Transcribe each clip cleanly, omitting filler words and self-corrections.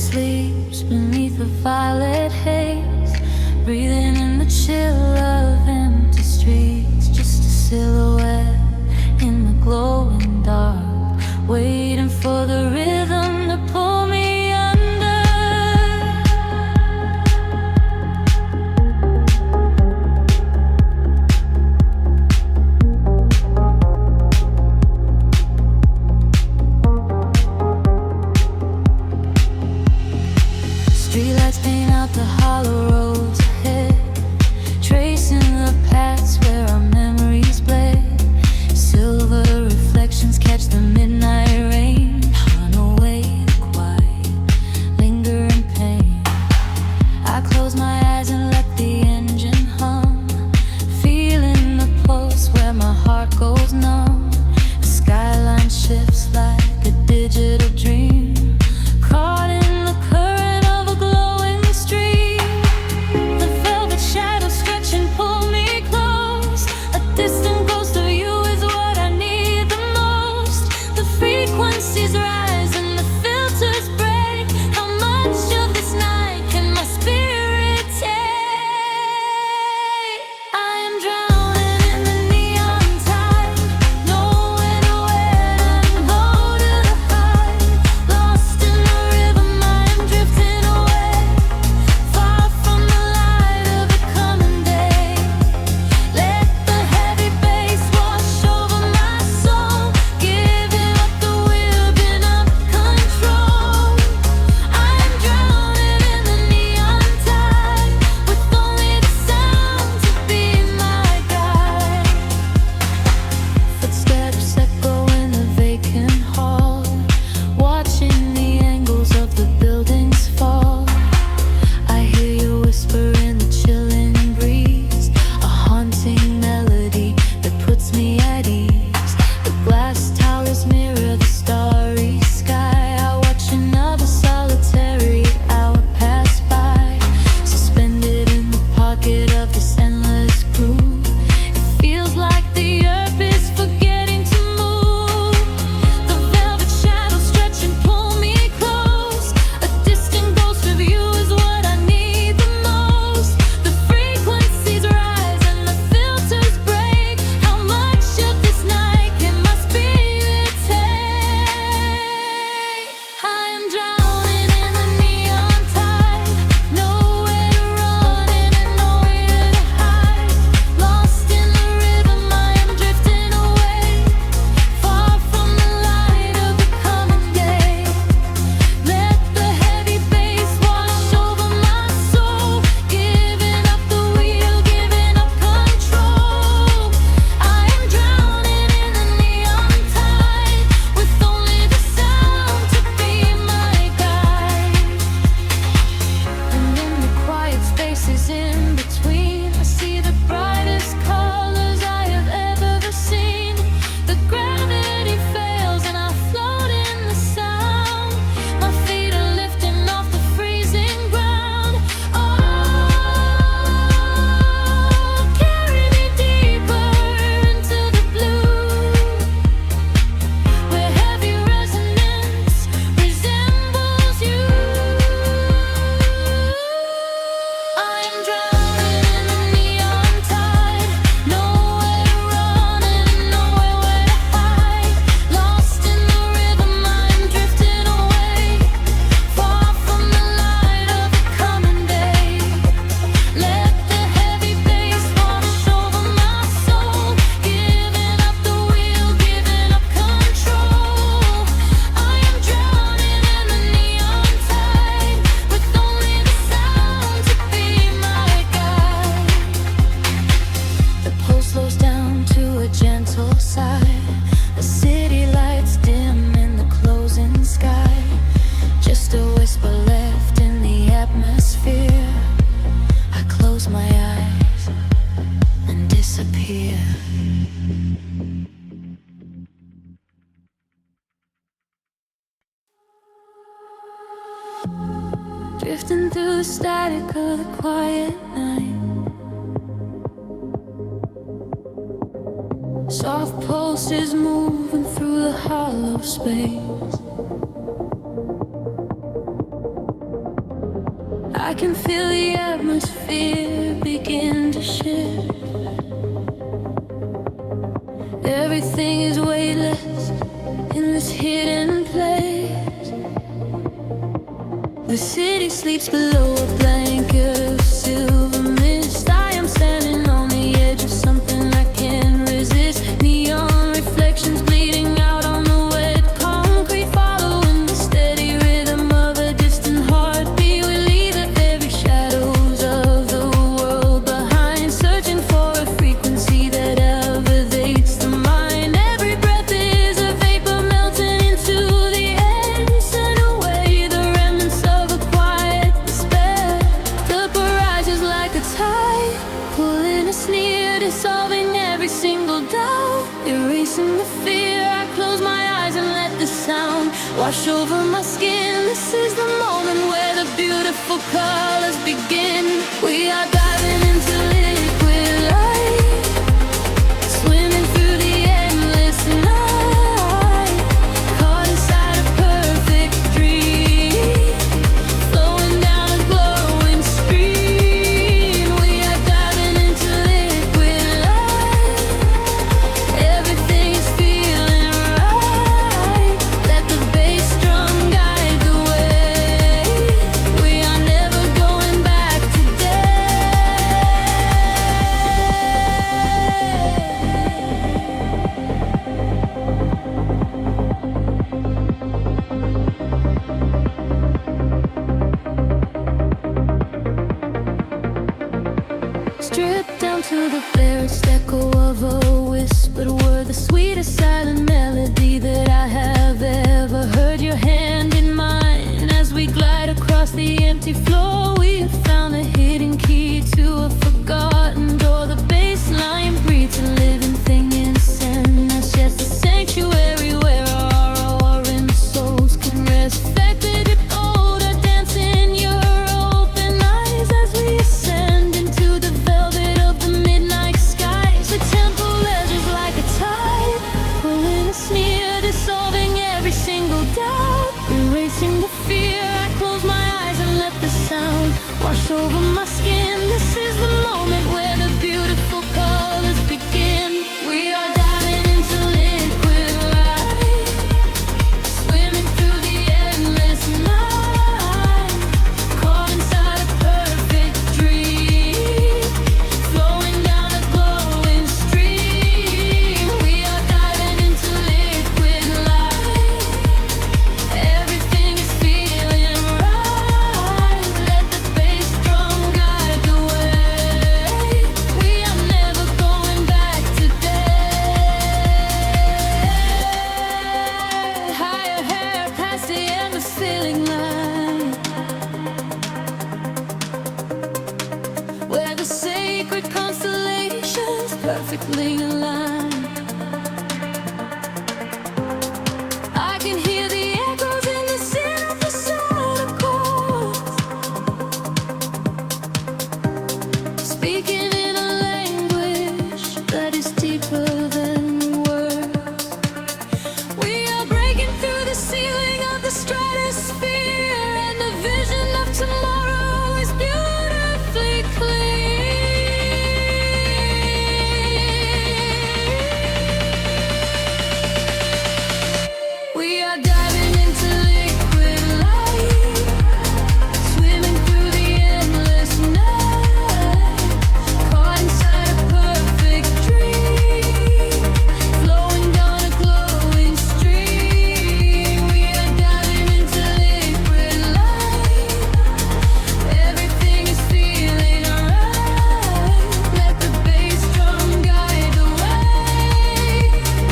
sleeps beneath the violet haze, breathing in the chill of empty streets. Just a silhouette in the glowing dark, waiting for the rhythm to pull me under. Streetlights paint out the hollow roads ahead, tracing the paths where our memories bled. Silver reflections catch the midnight rain, run away the quiet, lingering pain. I close my eyes and let the engine hum, feeling the pulse where my heart goes numb. The skyline shifts like a digital dream, caught in the current of a glowing stream. The velvet shadows stretch and pull me close. A distant ghost of you is what I need the most. The frequencies rise and the filters break. How much of this night can my spirit take? I am drowning in the neon tide, nowhere to where and low to the high. Lost in the rhythm, I am drifting away, far from the light of the coming day. Let the heavy bass wash over my soul, giving up the wheel, giving up control. I am drowning in the neon tide, with only the sound to be my guide. Footsteps echo in the vacant hall, watching the angles of the buildings fall. I hear you whisper in the chilling breeze, a haunting melody that puts me at ease. The glass towers mirror the starry sky. I watch another solitary hour pass by, suspended in the pocket of this endless groove. It feels like the earth is forgetting to move. The velvet shadows stretch and pull me close. A distant ghost of you is what I need the most. The frequencies rise and the filters break. How much of this night can my spirit take? I am drowning in the neon tide, nowhere to run and nowhere to hide. Lost in the rhythm, I am drifting away, far from the light of the coming day. Let the heavy bass wash over my soul, giving up the wheel, giving up control. I am drowning in the neon tide, with only the sound to be my guide. And in the quiet spaces in between, I see the brightest colors I have ever seen. The gravity fails and I float in the sound. My feet are lifting off the freezing ground. Oh, carry me deeper into the blue, where heavy resonance resembles you. I am drowning in the neon tide, nowhere to run and nowhere to hide. Lost in the rhythm, I am drifting away, far from the light of the coming day. Let the heavy bass wash over my soul, giving up the wheel, giving up control. I am drowning in the neon tide, with only the sound to be my guide. The pulse slows down to a gentle sigh. The city lights dim in the closing sky. Just a whisper left in the atmosphere. I close my eyes and disappear. Drifting through the static of the quiet night. Soft pulses moving through the hollow space. I can feel the atmosphere begin to shift. Everything is weightless in this hidden place. The city sleeps below a blanket of silver mist. I am standing on the edge of something I can't resist. Neon reflections bleeding out on the wet concrete, following the steady rhythm of a distant heartbeat. We leave the very shadows of the world behind, searching for a frequency that elevates the mind. Every breath is a vapor melting into the air, send away the remnants of a quiet despair. The barrage is like a tide, pulling us near, dissolving every single doubt, erasing the fear. I close my eyes and let the sound wash over my skin. This is the moment where the beautiful colors begin. We are diving into liquid light, swimming through the endless night, caught inside a perfect dream, flowing down a glowing stream. We are diving into liquid light, everything is feeling right. Let the bass drum guide the way. We are never going back today. Stripped down to the barest echo of a whispered word, the sweetest silent melody that I have ever heard. Your hand in mine as we glide across the empty floor. We have found a hidden key to a forgotten door. The bass line breathes a living thing inside us, just a sanctuary where our roaring souls can rest. Affected older, dance in your open eyes as we ascend into the velvet of the midnight skies. The temple edges like a tide, pulling us near, dissolving every single doubt, erasing the fear. I close my eyes and let the sound wash over my skin. This is the moment where the beautiful colors begin. We are diving into liquid light, swimming through the endless night, caught inside a perfect dream, flowing down a glowing stream. We are diving into liquid light, everything is feeling right. Let the bass drum guide the way. We are never going back today. Higher hair past the end of ceiling line, where the sacred constellations perfectly aligned. I can hear the echoes in the sin of the sound chords, speaking in a language that is deeper than words. We are breaking through the ceiling of the stratosphere, and the vision of tomorrow is beautifully clear. We are diving into liquid light, swimming through the endless night, caught inside a perfect dream, flowing down a glowing stream. We are diving into liquid light, everything is feeling right. Let the bass drum guide the way.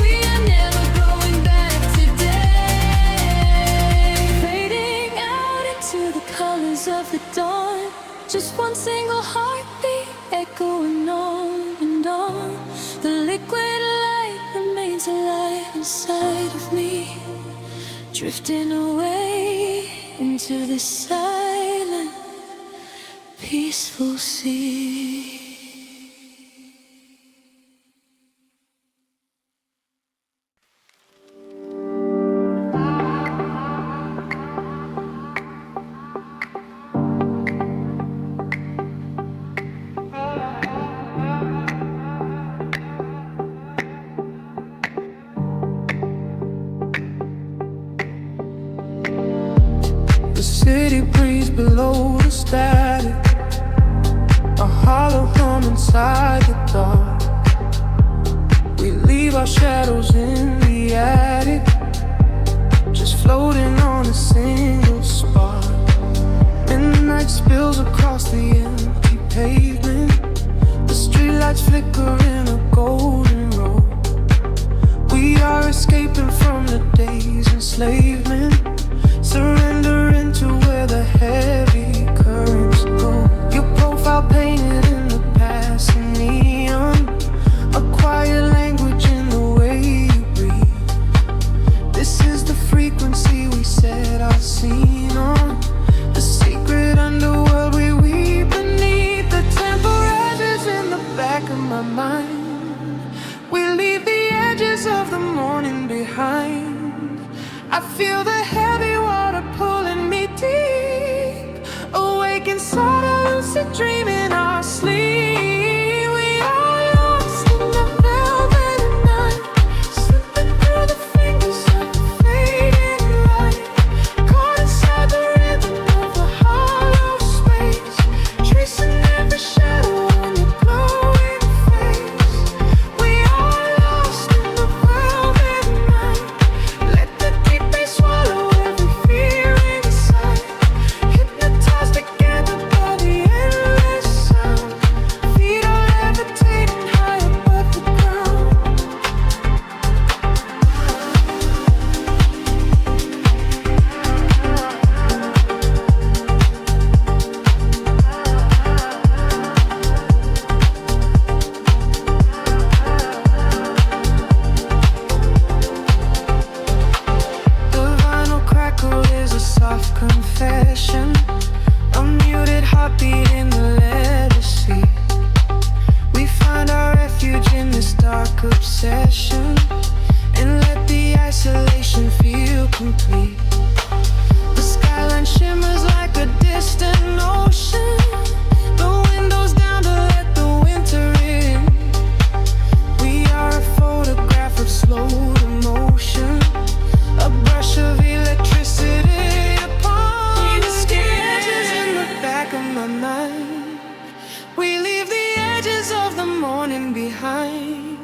We are never going back today. Fading out into the colors of the dawn, just one single heartbeat echoing on and on. The liquid light remains alive inside of me, drifting away into the silent, peaceful sea. The city breeze below the static, a hollow hum inside the dark. We leave our shadows in the attic, just floating on a single spark. Midnight spills across the empty pavement, the streetlights flicker in a golden row. We are escaping from the day's enslavement, surrendering to where the heavy currents go. Your profile painted in the passing neon, a quiet language in the way you breathe. This is the frequency we set our scene on, the secret underworld we weave beneath. The temple rises in the back of my mind. We leave the edges of the morning behind. I feel the heavy water pulling me deep, awake inside a lucid dream in our sleep. We are lost in the velvet night, slipping through the fingers of the fading light, caught inside the rhythm of the hollow space, tracing every shadow on your glowing face. We are lost in the velvet night. Let the deep bass swallow every fear inside, hypnotized together by the endless sound. Feet are levitating high above the ground. The vinyl crackle is a soft confession, a muted heartbeat in the leather seat. We find our refuge in this dark obsession, and let the isolation feel complete. The skyline shimmers like a distant ocean, the windows down to let the winter in. We are a photograph of slowed emotion, a brush of electricity upon the sketches in the back of my mind. We leave the edges of the morning behind.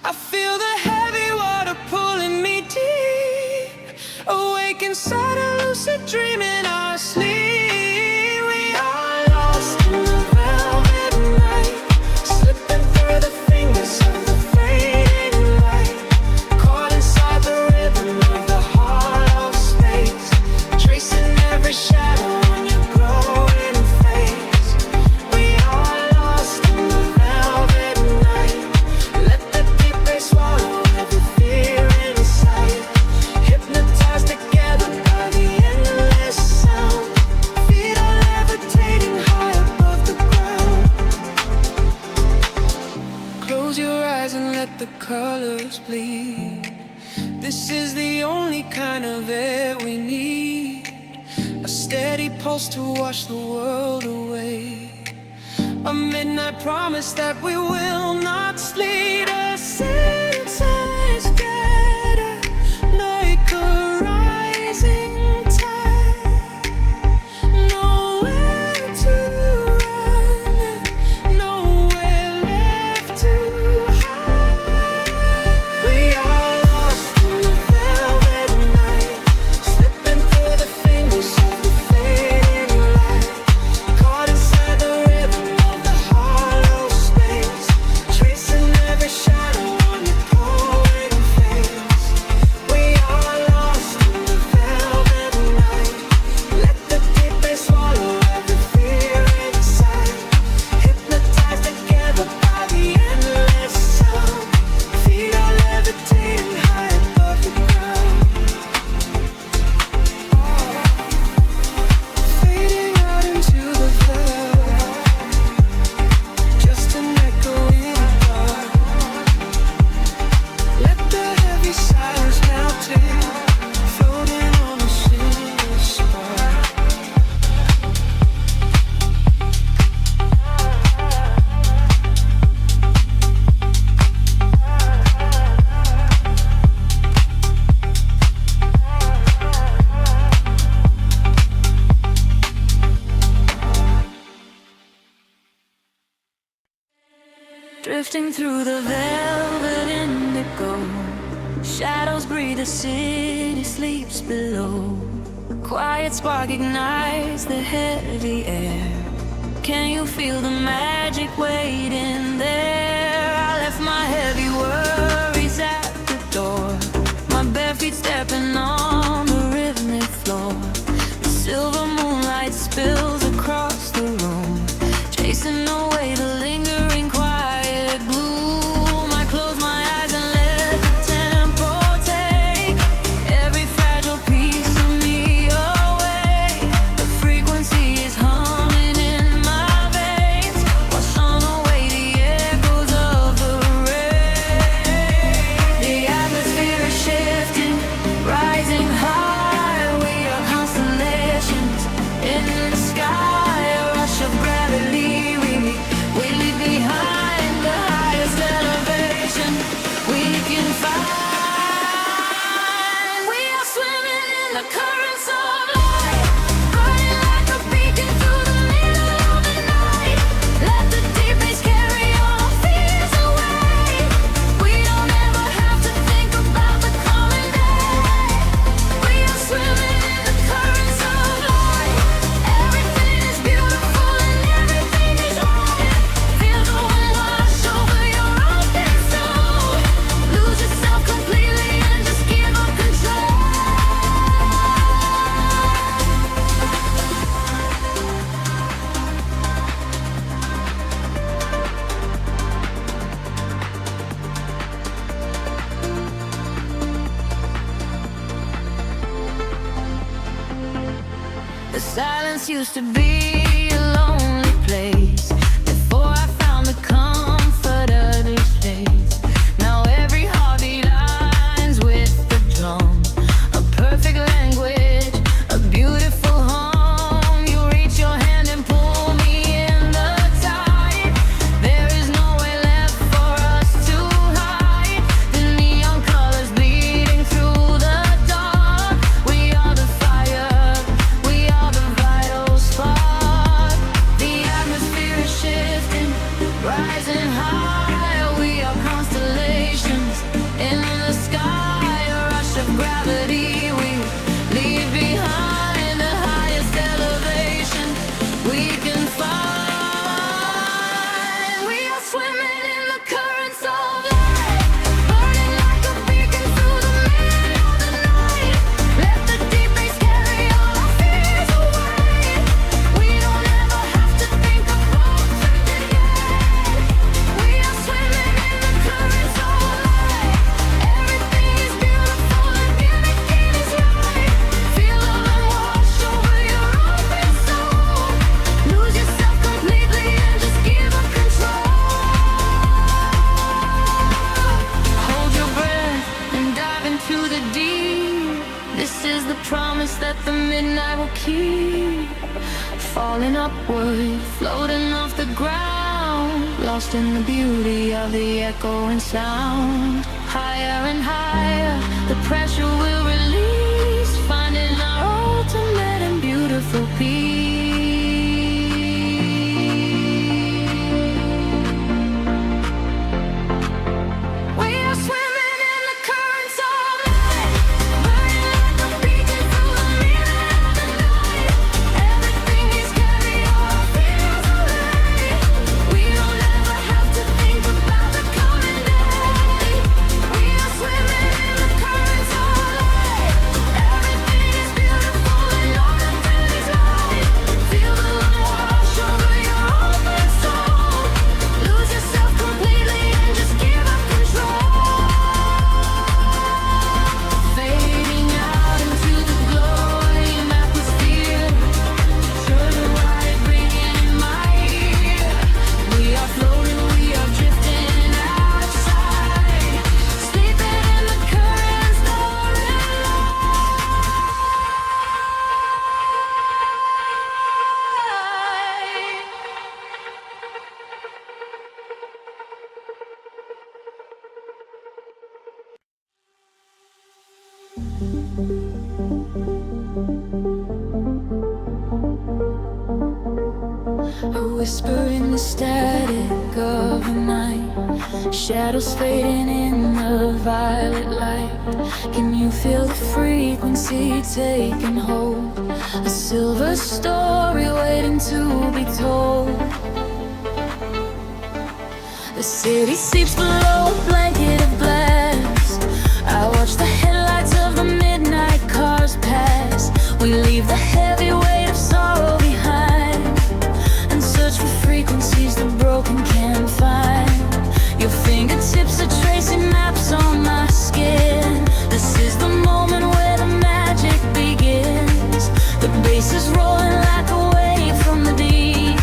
I feel the heavy water pulling me deep, awake inside a lucid dream in our sleep. We are lost in the velvet night, slipping through the fingers of the fading light, caught inside the rhythm of the hollow space, tracing every shadow on your glowing face. We are lost in the velvet night. Let the deep bass swallow every fear inside, hypnotized together by the endless sound. Feet are levitating high above the ground. Close your eyes and let the colors bleed. This is the only kind of air we need, a steady pulse to wash the world away, a midnight promise that we will not sleep. A sense scatter like a rising tide, nowhere to run, nowhere left to hide. We are lost in the velvet night, slipping through the fingers of the fading light, caught inside the rhythm of the hollow space, tracing every shadow on your pole. Drifting through the velvet indigo, shadows breathe, the city sleeps below. Quiet spark ignites the heavy air. Can you feel the magic waiting there? I left my heavy worries at the door, my bare feet stepping on the rhythmic floor. The silver moonlight spills across the room, chasing away the lingering quiet gloom. I close my eyes and let the tempo take every fragile piece of me away. The frequency is humming in my veins, washing away the echoes of the rain. The atmosphere is shifting, rising high. We are constellations in the sky, a rush of gravity. We leave behind the highest elevation we can find. We are swimming in the currents of light, burning like a beacon through the middle of the night. Let the deep bass carry our fears away. We don't ever have to think about the coming day. We are swimming in the currents of light. Everything is beautiful and everything is right. Feel the wind wash over your open soul. Lose yourself completely and just give up control. The silence used to be a lonely place before I found the comfort of this place. Now every heartbeat aligns with the drum, a perfect language, a beautiful home. You reach your hand and pull me in the tide. There is nowhere left for us to hide. The neon colors bleeding through the dark. We are the fire, we are the vital spark. The atmosphere is shifting, rising high. We are constellations in the sky, a rush of gravity. We leave behind the highest elevation we can find. We are swimming in the currents of light, burning like a beacon through the middle of the night. Let the deep bass carry our fears away. We don't ever have to think about today. We are swimming in the currents of light. Everything is beautiful and everything is right. Feel the wind wash over your open soul. Lose yourself completely and just give up control. Hold your breath and dive into the deep. This is the promise that the midnight will keep. Falling upward, floating off the ground, lost in the beauty of the echoing sound. Higher and higher, the pressure will release, finding our ultimate and beautiful peace. We are swimming in the currents of light, burning like a beacon through the middle of the night. Everything is carrying our fears away. We don't ever have to think about the coming day. We are swimming in the currents of light. Everything is beautiful and nothing is right. Feel the wind wash over your open soul. Lose yourself completely and just give up control. Fading out into the glowing atmosphere. Turn right, ringing in my ear. We are floating, we are drifting outside, sleeping in the currents, soaring A whisper in the static of the night, Shadows fading in the violet light. Can you feel the frequency taking hold? A silver story waiting to be told. The city sleeps below a blanket of glass. I watch the headlights of the midnight cars pass. We leave the heavy weight of sorrow behind and search for frequencies the broken can't find. Your fingertips are tracing maps on my skin. This is the moment where the magic begins. The bass is rolling like a wave from the deep,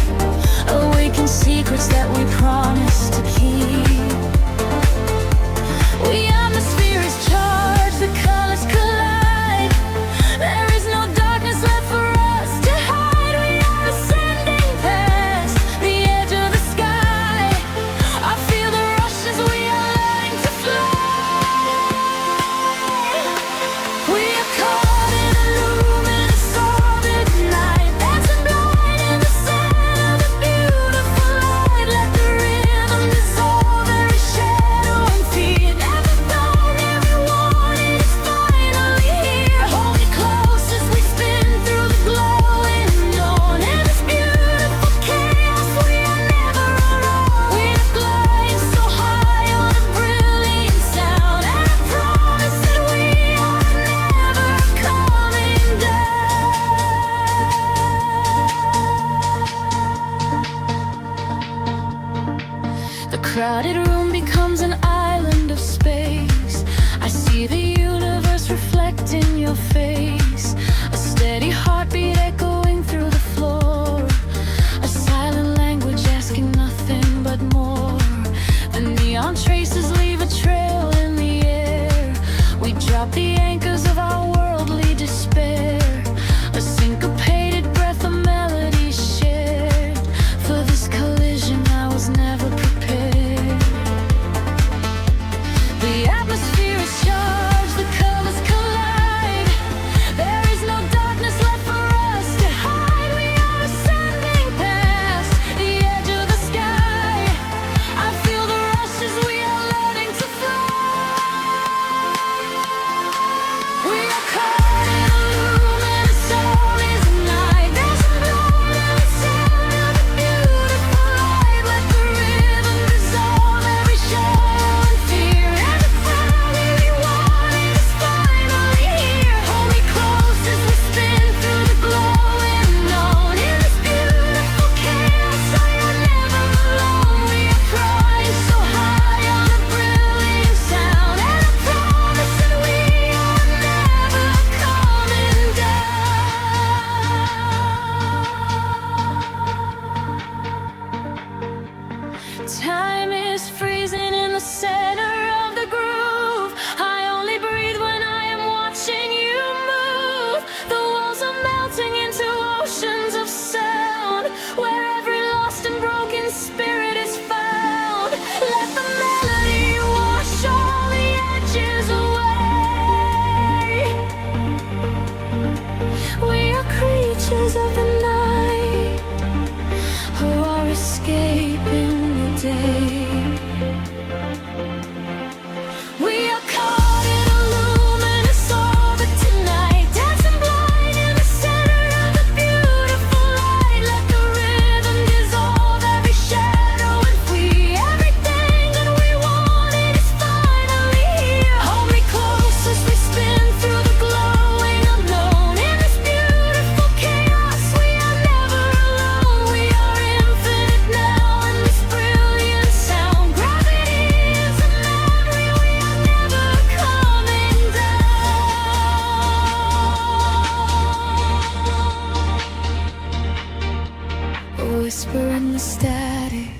awaken secrets that we promised to keep. We atmosphere is charged, the colors collide. There is no darkness left for us to hide. We are ascending past the edge of the sky. I feel the rush as we are learning to fly. We are caught in a luminous orbit tonight, dancing blind in the center of the beautiful light. Let the rhythm dissolve every shadow and fear. Never known, every warning is finally here. Hold me close as we spin through the glowing dawn. In this beautiful chaos, we are never alone. We are flying so high on a brilliant sound, and I promise that we are never coming down. The crowded room becomes an island of space. I see the universe reflect in your face. A steady heartbeat echoing through the floor. A silent language asking nothing but more. The neon traces leave a trail in the air. We drop the anchors of our worldly despair. A syncopated breath of melody shared. For this collision I was never prepared. The atmosphere is charged, the colors collide. There is no darkness left for us to hide. We are ascending past the edge of the sky. I feel the rush as we are learning to fly. We are caught in a luminous orbit tonight, dancing blind in the center of the beautiful light. Let the rhythm dissolve every shadow and fear. And the family we wanted is finally here. Hold me close as we spin through the glowing dawn. In this beautiful chaos, I am never alone. We are flying so high on a brilliant sound, and I promise that we are never coming down. Time is freezing in the center of the groove. I only breathe when I am watching you move. The walls are melting into oceans of sound, where every lost and broken spirit is found. Let the melody wash all the edges away. We are creatures of the night, who are escaping the day. We are caught in a luminous orbit tonight, dancing blind in the center of the beautiful light. Let the rhythm dissolve every shadow and flee. Everything that we wanted is finally here. Hold me close as we spin through the glowing unknown. In this beautiful chaos, we are never alone. We are infinite now in this brilliant sound. Gravity is a memory, we are never coming down. A whisper in the static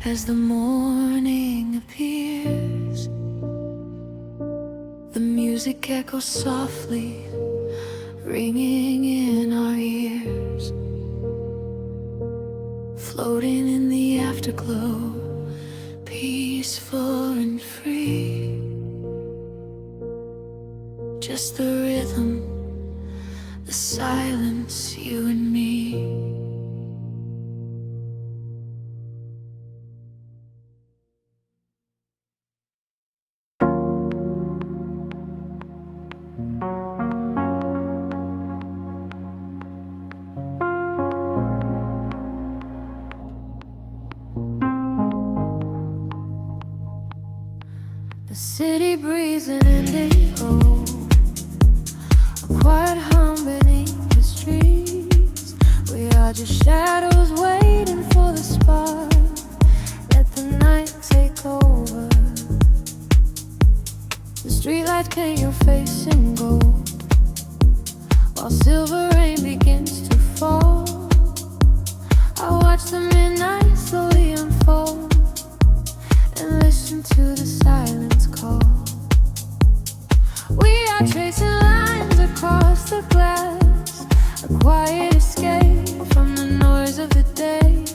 as the morning appears. The music echoes softly, ringing in our ears. Floating in the afterglow, peaceful and free. Just the rhythm, the silence, you and me. City breeze and indigo, a quiet hum beneath the streets. We are just shadows waiting for the spark. Let the night take over. The streetlights paint your face in gold, while silver rain begins to fall. I watch the midnight slowly unfold and listen to the silence call. We are tracing lines across the glass, a quiet escape from the noise of the day,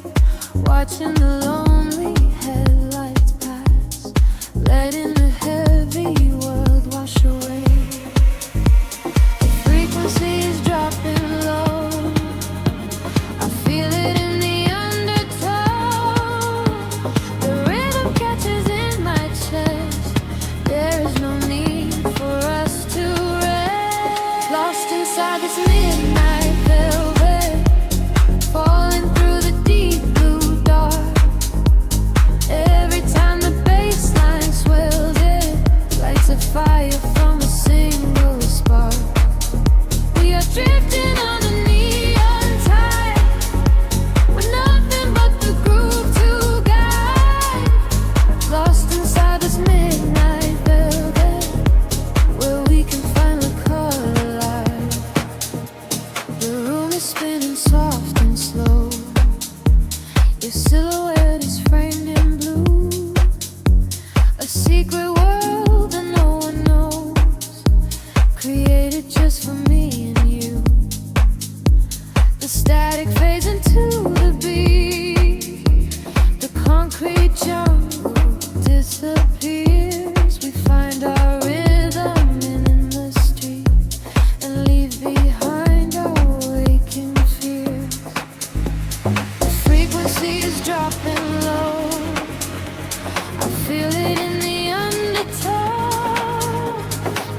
watching the lonely headlights pass, letting the heavy world wash away. The frequency is dropping low, I feel it in the undertow. The rhythm catches in my chest, there is no need for us to rest. Lost inside this midnight velvet, falling through the deep blue dark. Every time the bass line swells, it lights a fire from a single spark. We are drifting on the neon tide, with nothing but the groove to guide. Lost inside this midnight velvet, where we can finally collide. The room is spinning soft and slow, your silhouette is framed in blue, a secret world that no one knows, created just for me and you. The static fades into the beat, the concrete jungle disappears. We find our rhythm in the street and leave behind our waking fears. The frequency is dropping low, I feel it in the undertow.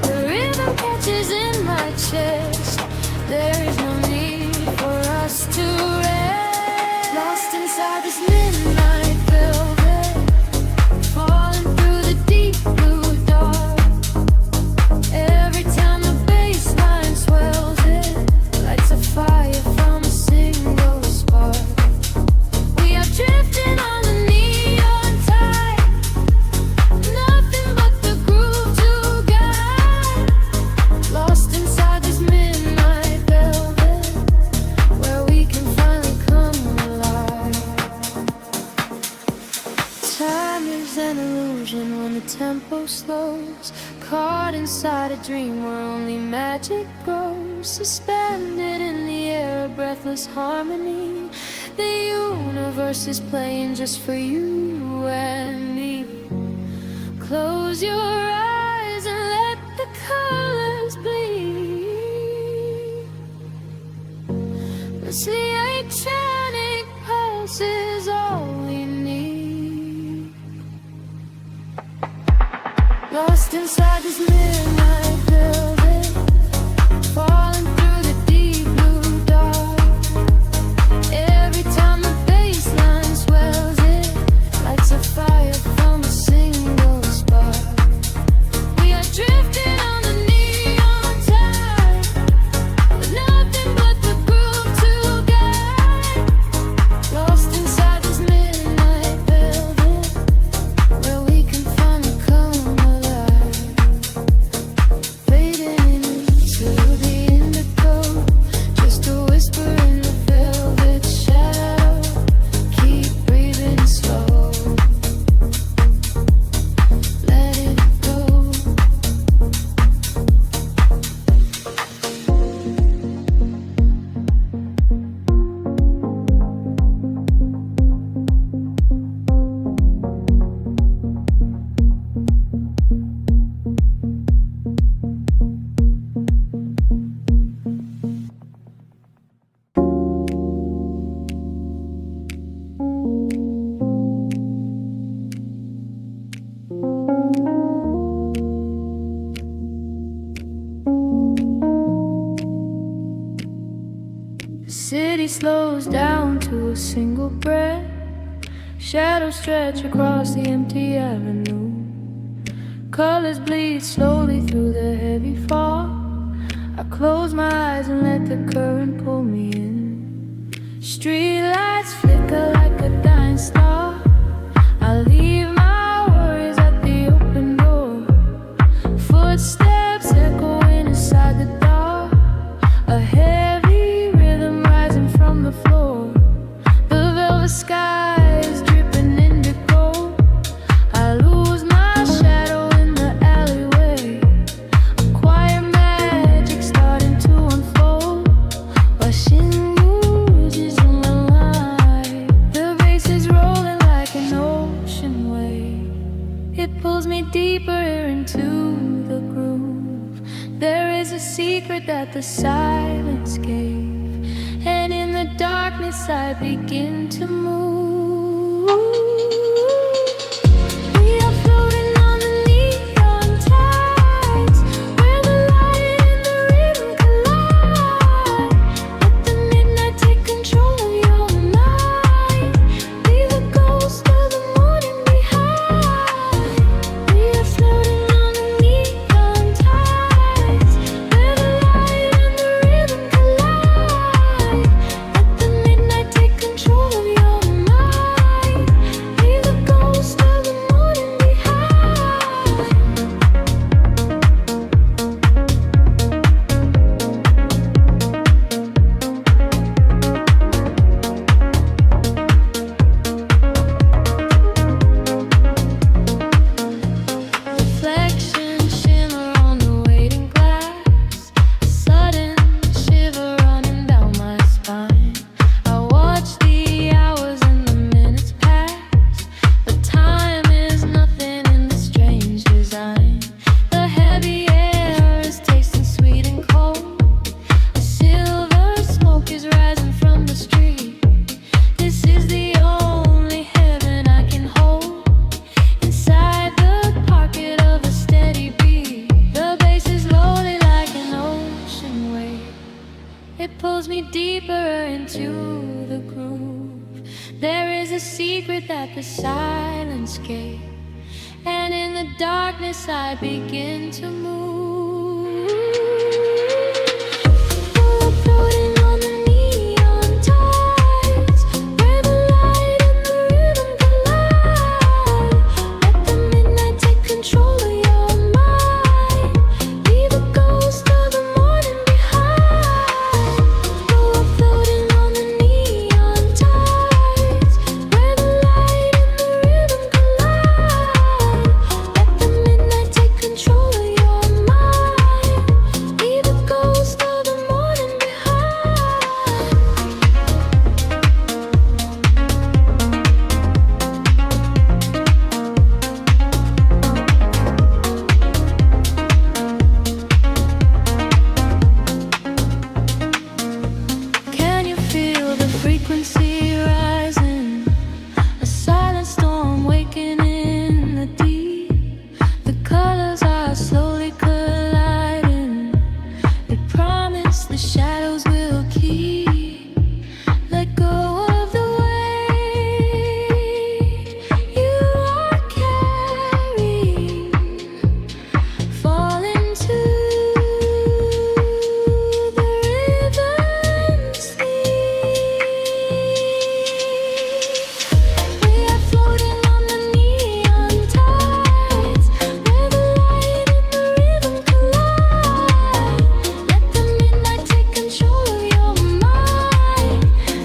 The rhythm catches in my chest, there is no need for us to rest. Lost inside this midnight velvet, falling through the deep blue dark. Every time the bass line swells, it lights a fire from a single spark. We are drifting on the neon tide, nothing but the groove to guide. Lost inside this midnight velvet, where we can finally come alive. Time is an illusion when the tempo slows, caught inside a dream where only magic grows. Suspended in the air, a breathless harmony. The universe is playing just for you and me. Close your eyes and let the colors bleed. This electronic pulse is all we need. Lost inside this midnight velvet, falling through the deep blue dark. Every time the bass line swells, it lights a fire from a single spark. We are drifting on the neon tide, with nothing but the groove to guide. Lost inside this midnight velvet, where we can finally come alive. Fading into the indigo, just a whisper in the velvet shadow. Keep breathing slow, let it go. City slows down to a single breath. Shadows stretch across the empty avenue. Colors bleed slowly through the heavy fog. I close my eyes and let the current pull me in. Street lights flicker like a dying star. I leave my worries at the open door. Footsteps echoing inside the dark. A heavy rhythm rising from the floor. The velvet sky is dripping indigo. I lose my shadow in the alleyway. A quiet magic starting to unfold. Washing bruises on my life. The bass is rolling like an ocean wave. It pulls me deeper into the groove. There is a secret that the silence gave, and in the darkness I begin to move. We are floating on the neon tides, where the light and the rhythm collide. Let the midnight take control of your mind. Leave the ghost of the morning behind. We are floating on the neon tides, where the light and the rhythm collide. Let the midnight take control of your mind. Leave the ghost of the morning behind. Reflections shimmer on the waiting glass. A sudden shiver running down my spine. I watch the hours and the minutes pass, but time is nothing in this strange design. The heavy air is tasting sweet and cold. A silver smoke is rising from the street. This is the only heaven I can hold. Inside the pocket of a steady beat, the bass is rolling like an ocean wave. It pulls me deeper into the groove. There is a secret that the silence gave, and in the darkness I begin to move. We're floating on the neon tides, where the light and the rhythm collide. Let the midnight take control of your mind. Leave the ghost of the morning behind. We're floating on the neon tides, where the light and the rhythm collide. Let the midnight take control of your mind. Leave the ghost of the morning behind. Can you feel the frequency rising? A silent storm waking in the deep. The colors are slowly colliding. They promise the shadows will keep. Let go of the weight you are carrying. Fall into the rhythm sleep. We are floating on the neon tides, where the light and the rhythm collide. Let the midnight take control of your mind.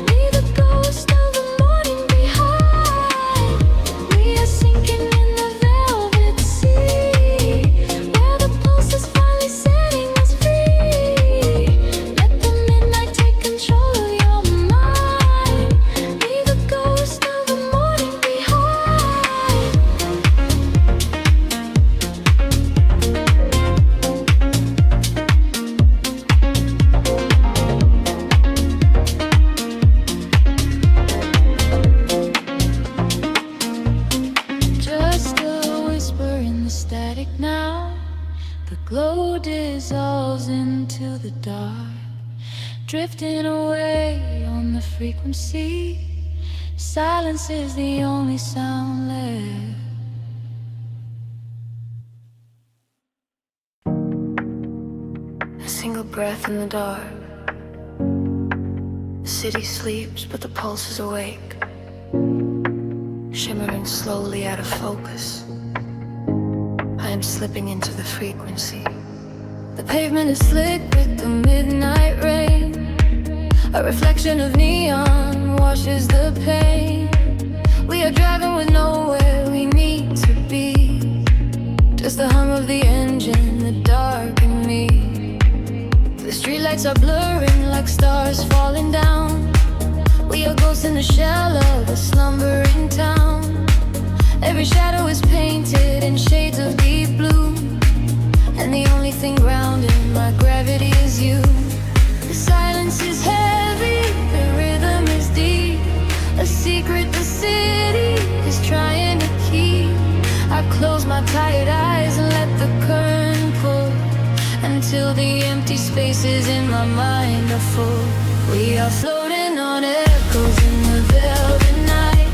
Leave the ghost of the morning behind. We are sinking in the velvet sea, where the pulse is finally setting us free. Let the midnight take control of your mind. Leave the ghost of the morning behind. Just a whisper in the static now. The glow dissolves into the dark, drifting away on the frequency. Silence is the only sound left. breath in the dark. The city sleeps, but the pulse is awake, shimmering slowly out of focus. I am slipping into the frequency. The pavement is slick with the midnight rain. A reflection of neon washes the pain. We are driving with nowhere we need to be. Just the hum of the engine, the dark and me. The streetlights are blurring like stars falling down. We are ghosts in the shell of a slumbering town. Every shadow is painted in shades of deep blue, and the only thing grounding my gravity is you. The silence is heavy, the rhythm is deep. A secret the city is trying to keep. I close my tired eyes and let the current pull, until the empty spaces in my mind are full. We are floating on echoes in the velvet night,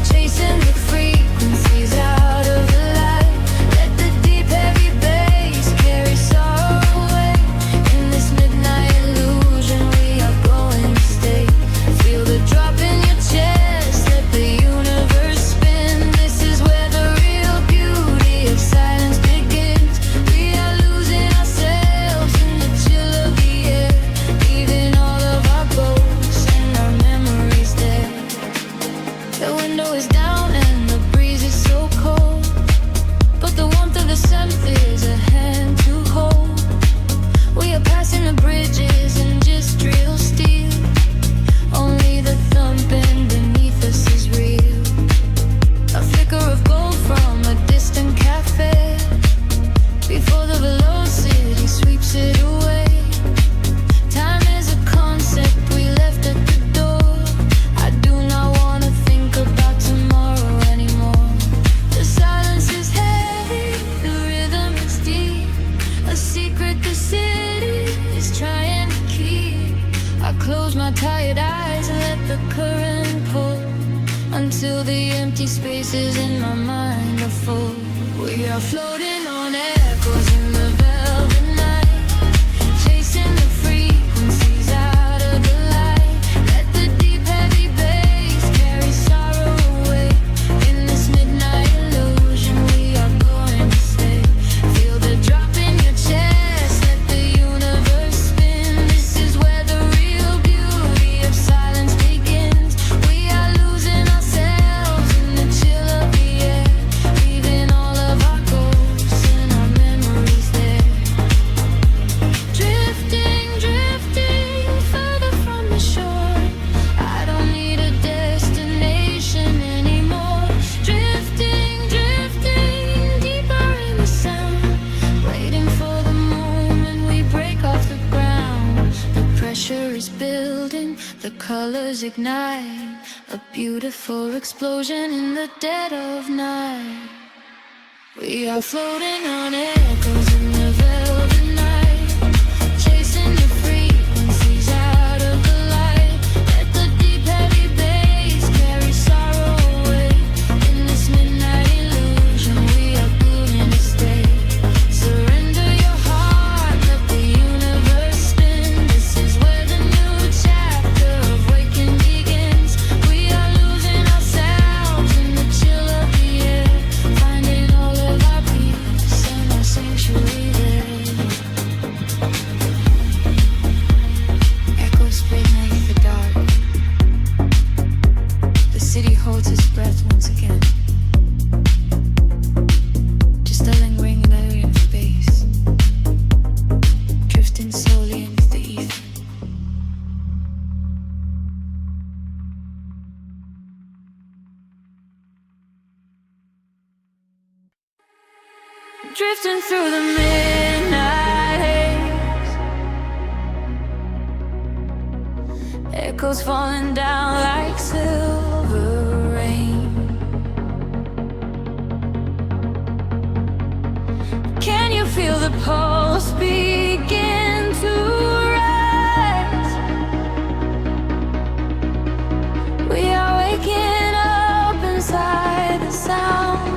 chasing the frequencies out of the light. Let the deep heavy bass carry sorrow away. In this midnight illusion we are going to stay. Feel the drop in your chest, let the universe spin. This is where the real beauty of silence begins. We are losing ourselves in the chill of the air, leaving all of our ghosts and our memories there. The window is down and the breeze is so cold, but the warmth of the sunset is a hand to hold. We are passing the bridges and just real steel. Only the thumping beneath us is real. A flicker of gold from a distant cafe, before the velocity sweeps it away. Time is a concept we left at the door. I do not want to think about tomorrow anymore. The silence is heavy, the rhythm is deep. A secret the city is trying to keep. I close my tired eyes and let the current pull, until the empty spaces in my mind are full. We are floating on echoes in the velvet night, chasing the frequencies out of the light. Let the deep heavy bass carry sorrow away. In this midnight illusion we are going to stay. Feel the drop in your chest, let the universe spin. This is where the real beauty of silence begins. We are losing ourselves in the chill of the air, leaving all of our ghosts and our memories there. Drifting, drifting further from the shore. I don't need a destination anymore. Drifting, drifting deeper in the sound, waiting for the moment we break off the ground. The pressure is building, the colors ignite, a beautiful explosion in the dead of night. We are floating on echoes in the velvet night, chasing the frequencies out of the light. Let the deep heavy bass carry sorrow away. In this midnight illusion we are going to stay. Surrender your heart, let the universe spin. This is where the new chapter of waking begins. We are losing ourselves in the chill of the air, finding all of our peace and our sanctuary there. Echoes split beneath the dark. The city holds its breath once again. Just a lingering layer of space, drifting slowly into the ether. Drifting through the midnight haze, echoes falling down like silver rain. Can you feel the pulse begin to rise? We are waking up inside the sound.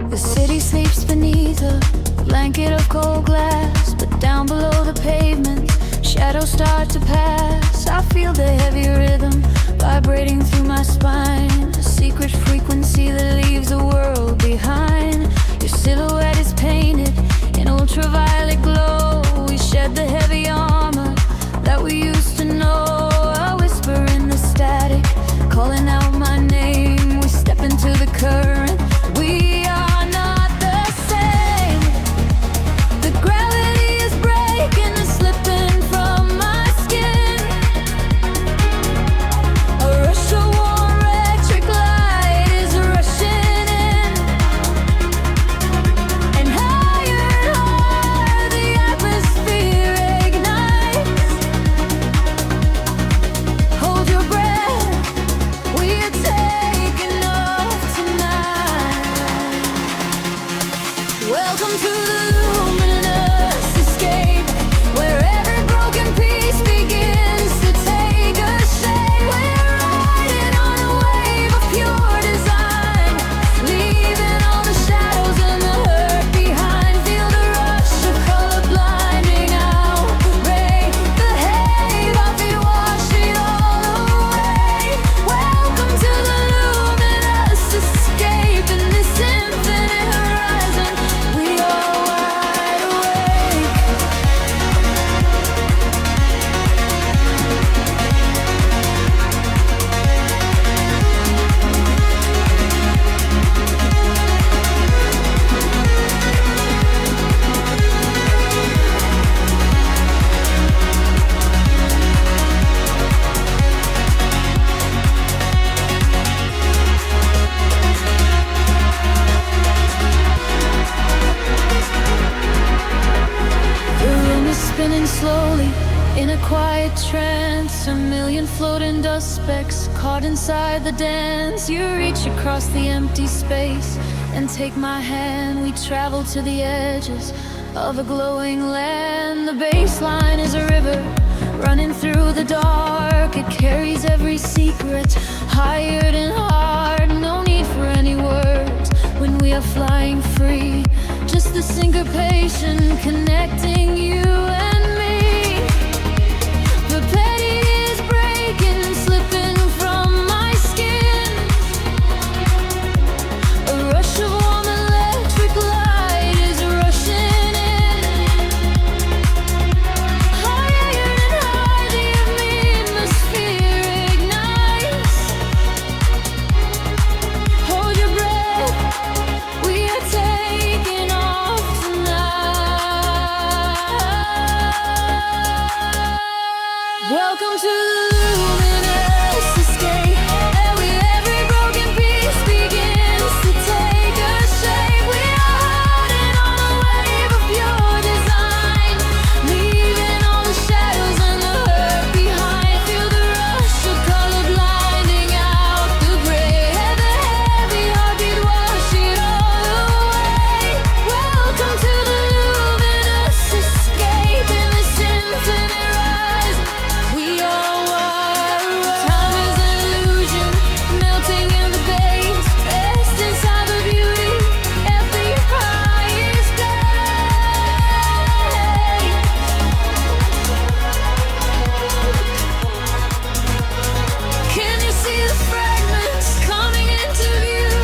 The city sleeps beneath start to pass. I feel the heavy rhythm vibrating through my spine, a secret frequency that leaves the world behind. Your silhouette is painted in ultraviolet glow. We shed the heavy armor that we used to know. A whisper in the static, calling out my name. We step into the current. We are not the same. The gravity is breaking and slipping from my skin. A rush of warm electric light is rushing in, and higher the atmosphere ignites. Hold your breath, we are taking off tonight. Welcome to the luminous escape, where every broken piece begins to take a shape. We're riding on a wave of pure design, leaving all the shadows and the hurt behind. Feel the rush of color blinding out the rain. The haze of it wash it all away. Welcome to the luminous escape, in this infinite horizon we are wide awake. The room is spinning slowly in a quiet trance. A million floating dust specks caught inside the dance. You reach across the empty space and take my hand. We travel to the edges of a glowing land. The baseline is a river running through the dark. It carries every secret, hired and hard. No need for any words when we are flying free. Just the syncopation connecting you and me. The petty is breaking and slipping from my skin. A rush of warm electric light is rushing in. Higher and higher the atmosphere ignites. Hold your breath, we are taking off tonight. Welcome to the luminous escape, where every broken piece begins to take a shape. We are riding on a wave of pure design, leaving all the shadows and the hurt behind. Feel the rush of color blinding out the gray. The heavy heartbeat wash it all away. Welcome to the luminous escape, in this infinite rise we are wide awake. Time is an illusion, melting in the veins. Rest inside the beauty at the highest grade. Can you see the fragments coming into view?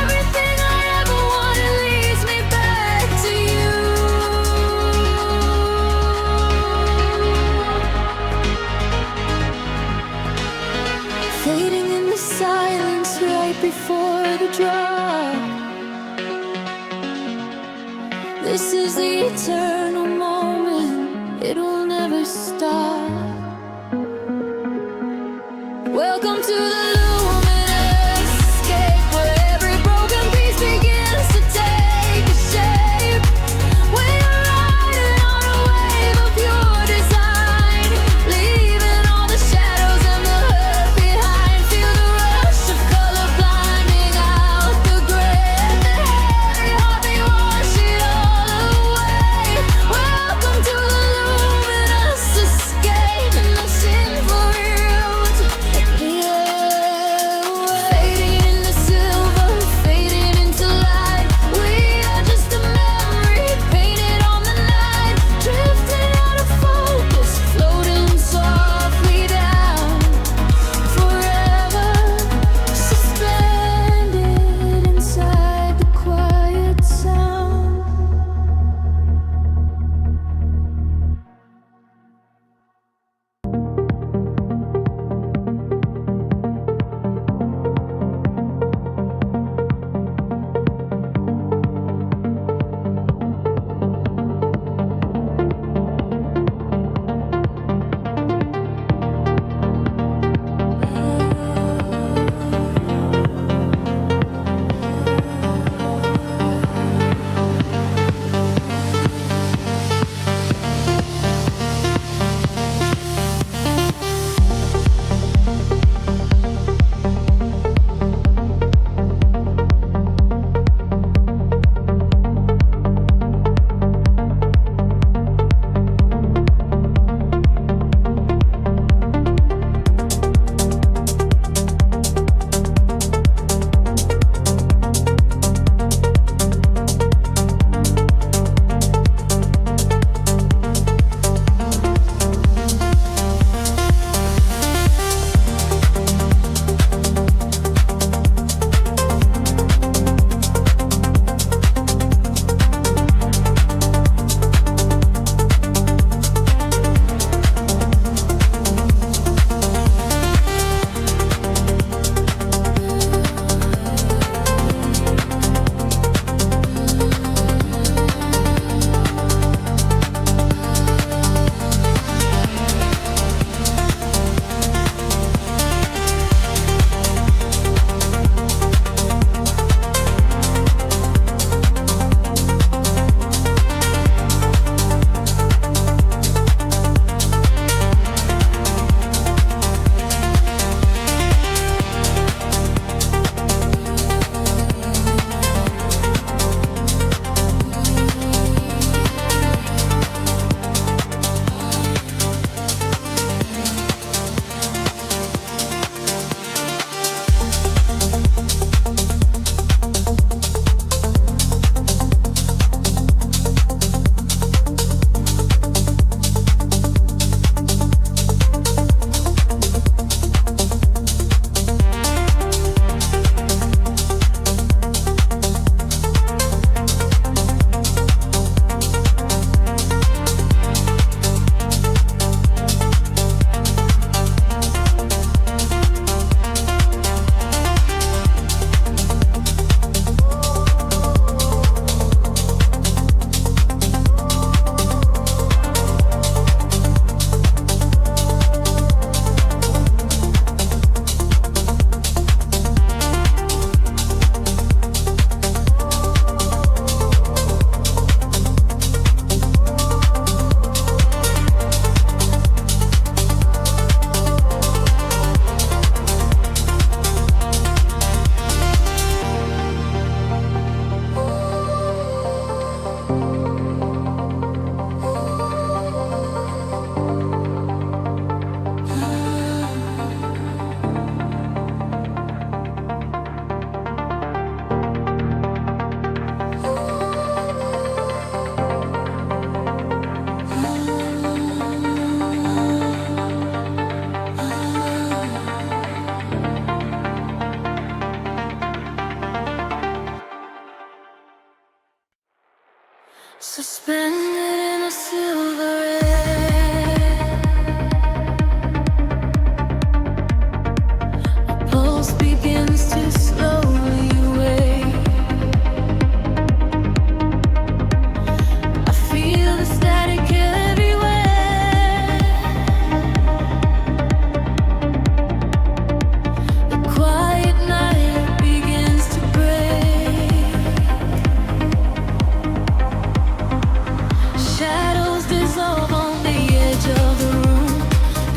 Everything I ever wanted leads me back to you. Fading in the silence right before the drop. This is the eternal moment, it will never stop. Welcome to the luminous escape, where every broken piece begins to take a shape. We are riding on a wave of pure design, leaving all the shadows and the hurt behind. Feel the rush of color blinding out the gray. The heavy heartbeat wash it all away. Welcome to the luminous escape, in the sinful route we myself on the edge of the room,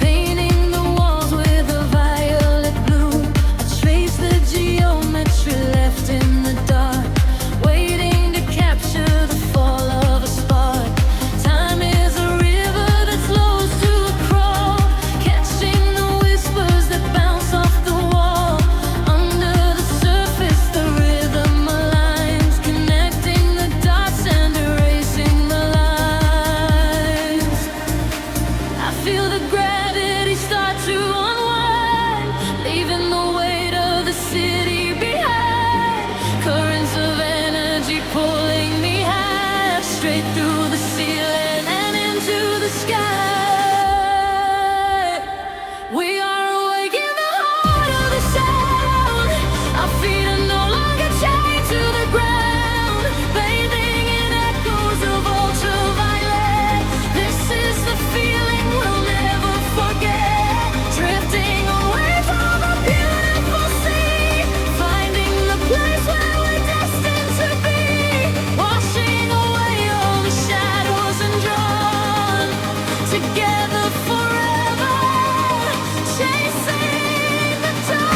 painting the walls with a violet bloom. I trace the geometry left in the dark, waiting to capture the fall of a spark. Time is a river that flows to a crawl, catching the whispers that bounce off the wall. Under the surface, the rhythm aligns, connecting the dots and erasing the lines. I feel the gravity start to unwind, leaving the weight of the city behind. Currents of energy pulling me high, straight through the ceiling and into the sky. We are awake in the heart of the sound. Our feet are no longer chained to the ground, bathing in echoes of ultraviolet. This is the feeling we'll never forget. Drifting away from a beautiful sea, finding the place where we're destined to be. Washing away all the shadows and drawn together forever, chasing the dawn.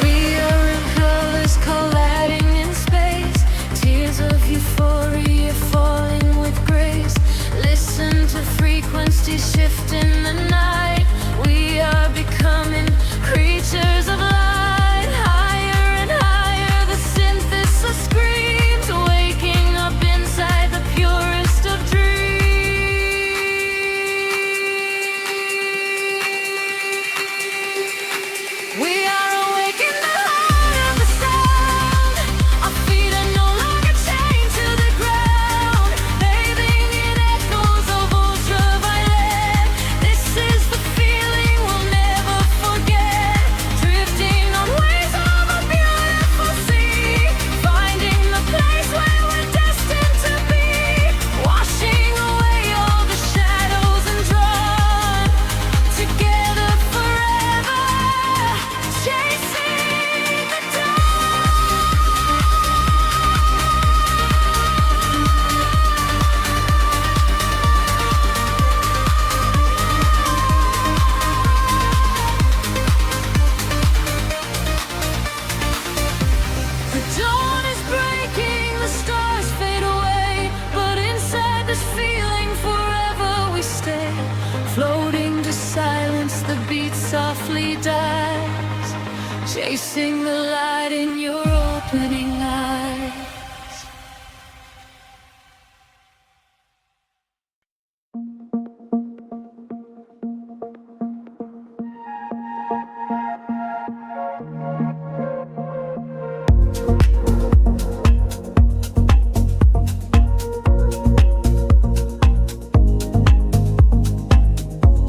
We are in colors colliding in space, tears of euphoria falling with grace. Listen to frequencies shift in the night. We are becoming creatures of light. Higher and higher, the synthesis screams, waking up inside the purest of dreams. We are awake in the heart of the sound. Our feet are no longer chained to the ground, bathing in echoes of ultraviolet. This is the feeling we'll never forget. Drifting on waves of a beautiful sea, finding the place where we're destined to be. Washing away all the shadows and drawn together forever, chasing the dawn. The dawn is breaking, the stars fade away, but inside this feeling forever we stay. Floating to silence, the beat softly dies, chasing the light in your opening eyes.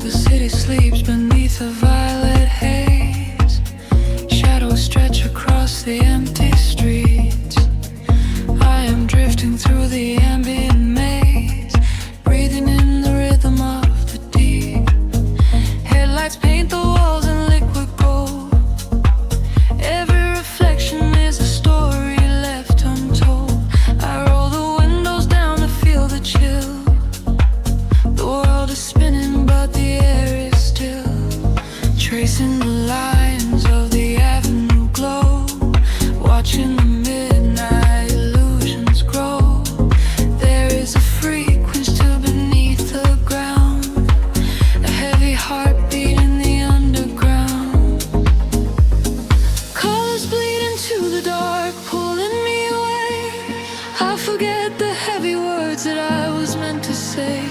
The city sleeps beneath a violet haze. Shadows stretch across the empty say.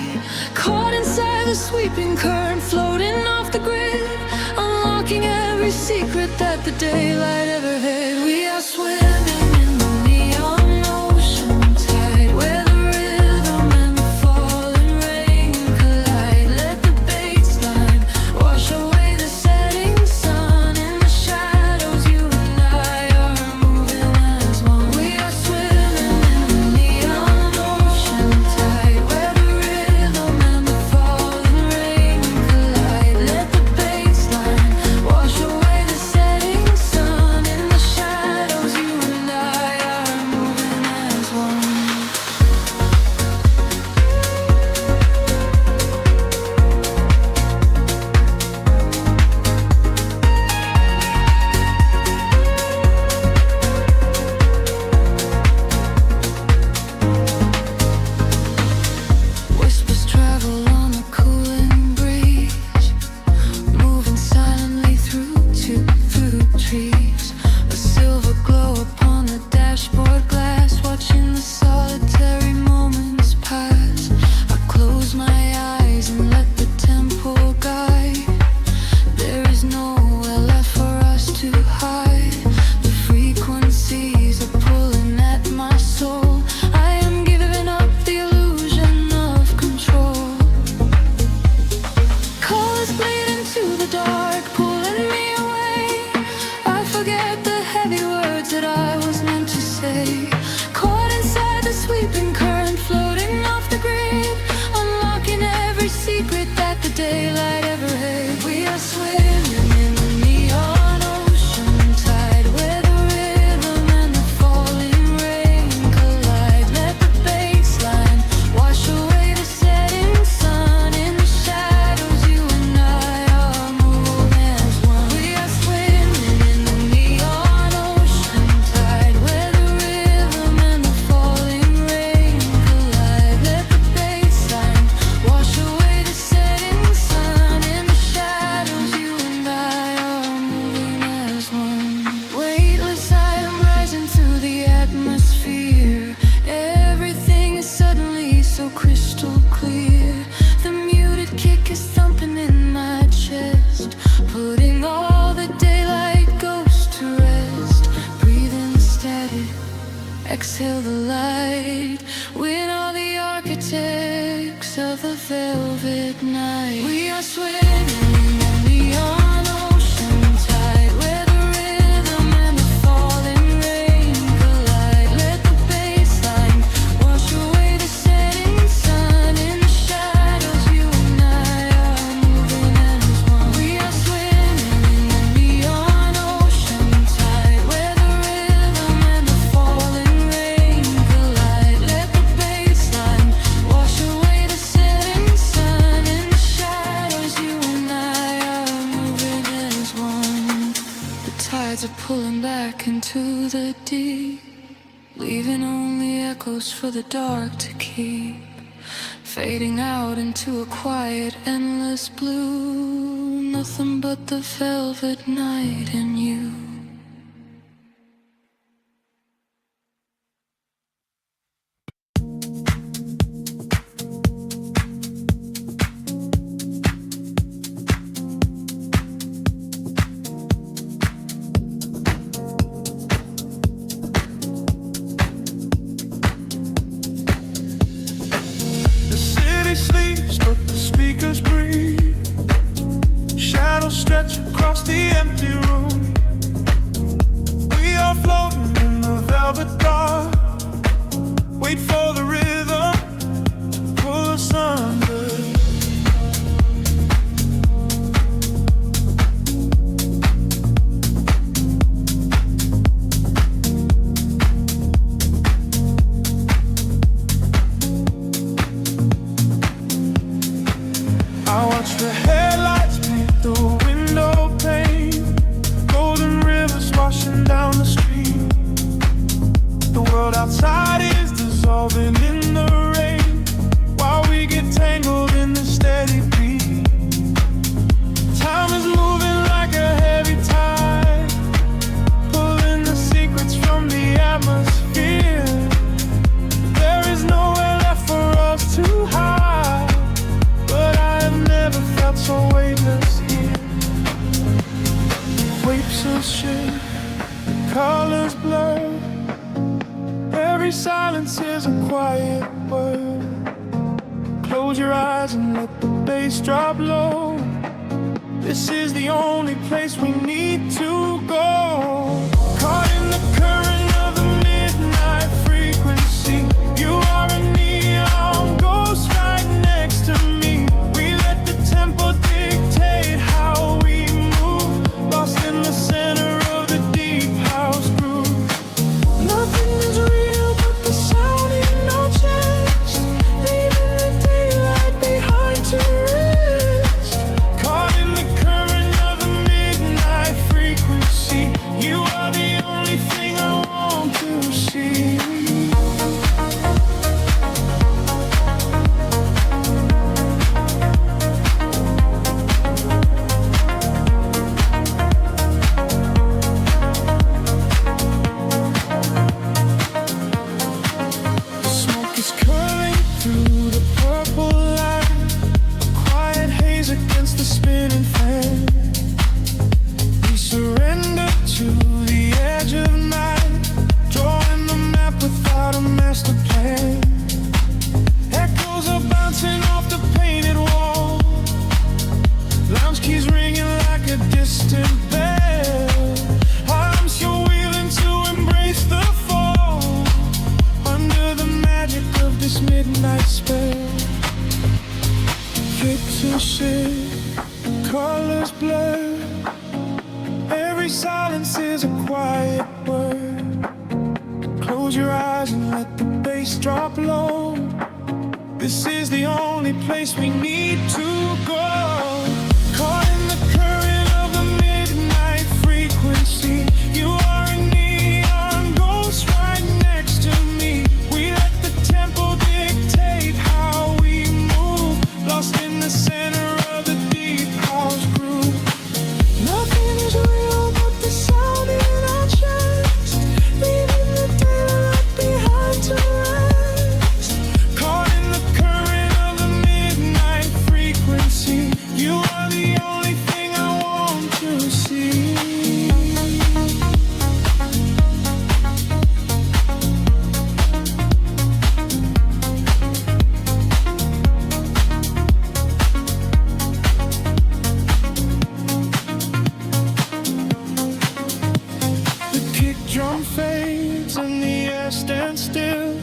Caught inside the sweeping current, floating off the grid, unlocking every secret that the daylight ever hid. We are swimming in the neon ocean tide, where the rhythm and the falling rain collide. Let the baseline wash away the setting sun. In the shadows, you and I are moving as one. We are swimming in the neon ocean tide, where the rhythm and the falling rain collide. Let the baseline wash away the setting sun. In the shadows, you and I are moving as one. Whispers travel on a cooling breeze, moving silently through trees. A silver glow upon the dashboard glass, watching the solitary moments pass. I close my eyes and let the tempo guide. There is nowhere left for us to hide. The frequencies are pulling at my soul. I am giving up the illusion of control. Colors bleed into the dark, pulling me away. I forget the heavy words that I was meant to say. Caught inside the sweeping current, floating off the grid, unlocking every secret that the daylight ever hid. We are swimming in the neon ocean tide, where the rhythm and the falling rain collide. Let the baseline wash away the setting sun. In the shadows, you and I are moving as one. We are swimming in the neon ocean tide, where the rhythm and the falling rain collide. Let the baseline wash away the setting sun. In the shadows, you and I are moving as one. Weightless, I am rising through the atmosphere. Everything is suddenly so crystal clear. The muted kick is thumping in my chest, putting all the daylight ghosts to rest. Breathing steady, exhale the light. We're all the architects of the velvet night. We are swimming in the neon ocean tide, where the rhythm and the falling rain collide. Let the baseline wash away the setting sun. In the shadows, you and I are moving as one. We are swimming in the neon ocean tide, where the rhythm and the falling rain collide. Let the baseline wash away the setting sun. In the shadows, you and I are moving as one. The tides are pulling back into the deep, leaving only echoes for the dark to keep. Fading out into a quiet, endless blue. Nothing but the velvet night and you. The city sleeps, but the speakers breathe. Shadows stretch across the empty room. We are floating in the velvet dark. Wait for the rhythm to pull us under. I watch the headlights paint the window pane. Golden rivers washing down the street. The world outside is dissolving in the rain, while we get tangled in the steady beat. Time is moving like a heavy tide, pulling the secrets from the atmosphere. There is nowhere left for us to hide. silence is a quiet word. Close your eyes and let the bass drop low. This is the only place we need to go. Caught in the current of the midnight frequency. You are a neon ghost right next to me. We let the tempo dictate how we move. Lost in the center of the deep house groove. Nothing is real but the sound in our chest. Leaving the daylight behind to rest. Caught in the current of the midnight frequency. You are the only thing I want to see. Smoke is curling through the purple light. A quiet haze against the spinning fan. We surrender to the edge of night, drawing the map without a master plan. Echoes are bouncing off the painted wall. Lounge keys ringing like a distant bell. Arms you're wheeling to embrace the fall. Under the magic of this midnight spell. Kick to shit, colors blur. Every silence is a quiet word. Close your eyes and let the bass drop low. This is the only place we need to go. Caught in the current of the midnight frequency. You are a neon ghost right next to me. We let the tempo dictate how we move. Lost in the center of the deep house groove. Nothing is real but the sound in our chest. Leaving the daylight behind to rest. Caught in the current of the midnight frequency. You are the only thing I want to see. The kick drum fades and the air stands still.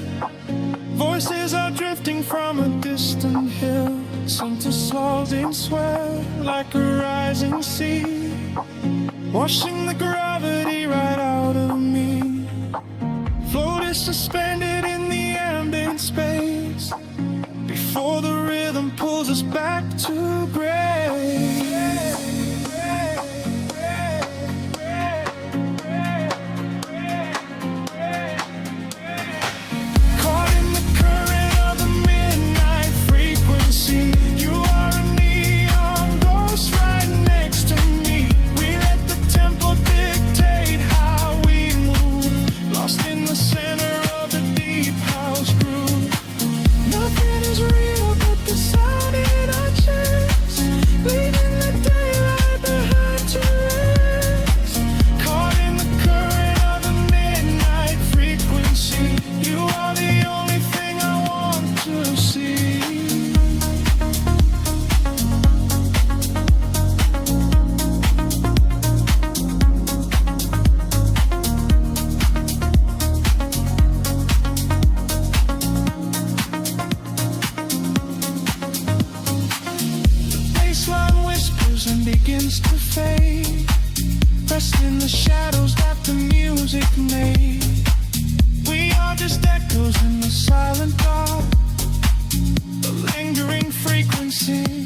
Voices are drifting from a distant hill. Some to in swell like a rising sea, washing the gravity right out of me. Floated suspended in the ambient space before the rhythm pulls us back to grace. And begins to fade, rest in the shadows that the music made. We are just echoes in the silent dark, a lingering frequency.